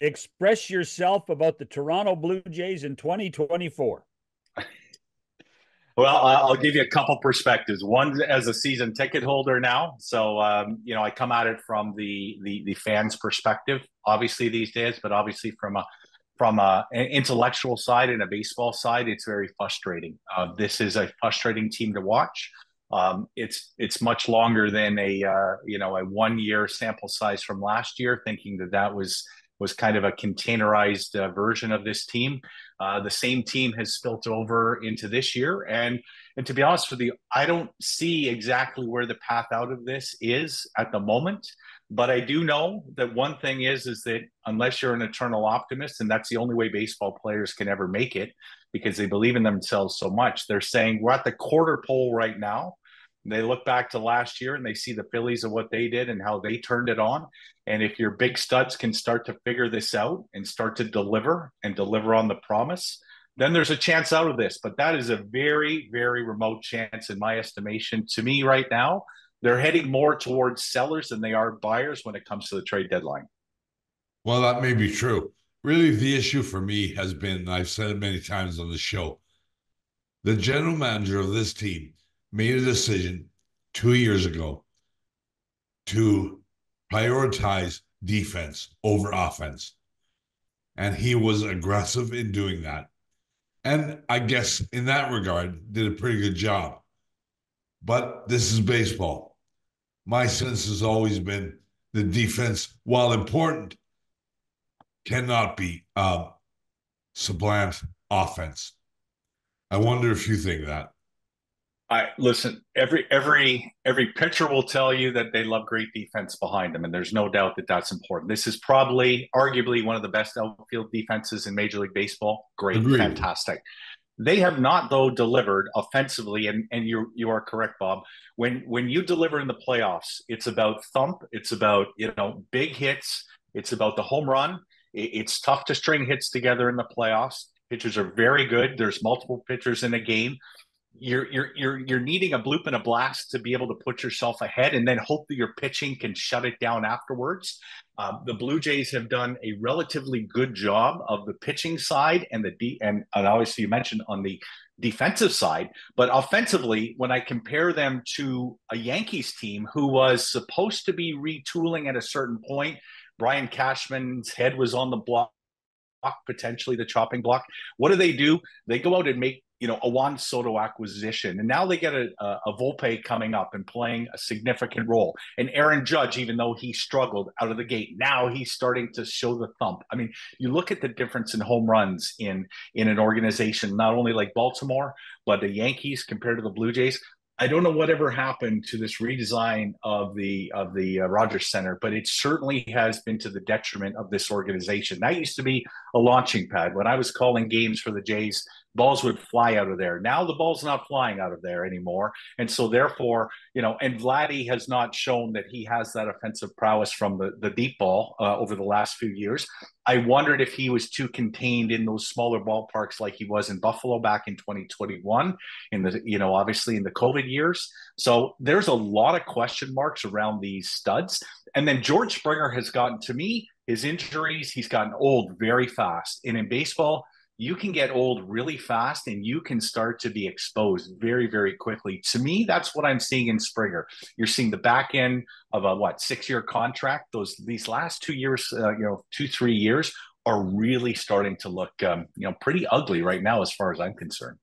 express yourself about the Toronto Blue Jays in 2024. Well, I'll give you a couple perspectives. One, as a season ticket holder now, so I come at it from the fans' perspective, obviously these days, but obviously from an intellectual side and a baseball side, it's very frustrating. This is a frustrating team to watch. It's much longer than a 1 year sample size from last year, thinking that was kind of a containerized version of this team. The same team has spilt over into this year, and to be honest with you, I don't see exactly where the path out of this is at the moment. But I do know that one thing is that unless you're an eternal optimist, and that's the only way baseball players can ever make it, because they believe in themselves so much. They're saying we're at the quarter pole right now. They look back to last year and they see the Phillies and what they did and how they turned it on. And if your big studs can start to figure this out and start to deliver and deliver on the promise, then there's a chance out of this. But that is a very, very remote chance in my estimation. To me right now, they're heading more towards sellers than they are buyers when it comes to the trade deadline. Well, that may be true. Really, the issue for me has been, I've said it many times on the show, the general manager of this team made a decision 2 years ago to prioritize defense over offense. And he was aggressive in doing that. And I guess in that regard, did a pretty good job. But this is baseball. My sense has always been the defense, while important, cannot be supplant offense. I wonder if you think that. I listen. Every pitcher will tell you that they love great defense behind them, and there's no doubt that that's important. This is probably, arguably, one of the best outfield defenses in Major League Baseball. Great, Agreed. fantastic. They have not, though, delivered offensively, and you are correct, Bob. When you deliver in the playoffs, it's about thump, it's about big hits, it's about the home run. It's tough to string hits together in the playoffs. Pitchers are very good. There's multiple pitchers in a game. You're needing a bloop and a blast to be able to put yourself ahead, and then hope that your pitching can shut it down afterwards. The Blue Jays have done a relatively good job of the pitching side and obviously you mentioned on the defensive side, but offensively, when I compare them to a Yankees team who was supposed to be retooling at a certain point, Brian Cashman's head was on the block, potentially the chopping block. What do? They go out and make a Juan Soto acquisition, and now they get a Volpe coming up and playing a significant role. And Aaron Judge, even though he struggled out of the gate, now he's starting to show the thump. I mean, you look at the difference in home runs in an organization not only like Baltimore, but the Yankees compared to the Blue Jays. I don't know whatever happened to this redesign of the Rogers Center, but it certainly has been to the detriment of this organization. That used to be a launching pad. When I was calling games for the Jays, balls would fly out of there. Now the ball's not flying out of there anymore, and so therefore, and Vladdy has not shown that he has that offensive prowess from the deep ball over the last few years. I wondered if he was too contained in those smaller ballparks like he was in Buffalo back in 2021, in the obviously in the COVID years. So there's a lot of question marks around these studs. And then George Springer has gotten, to me, his injuries, he's gotten old very fast. And in baseball, you can get old really fast and you can start to be exposed very, very quickly. To me, that's what I'm seeing in Springer. You're seeing the back end of a 6-year contract. These last 2 years, 2-3 years are really starting to look, pretty ugly right now, as far as I'm concerned.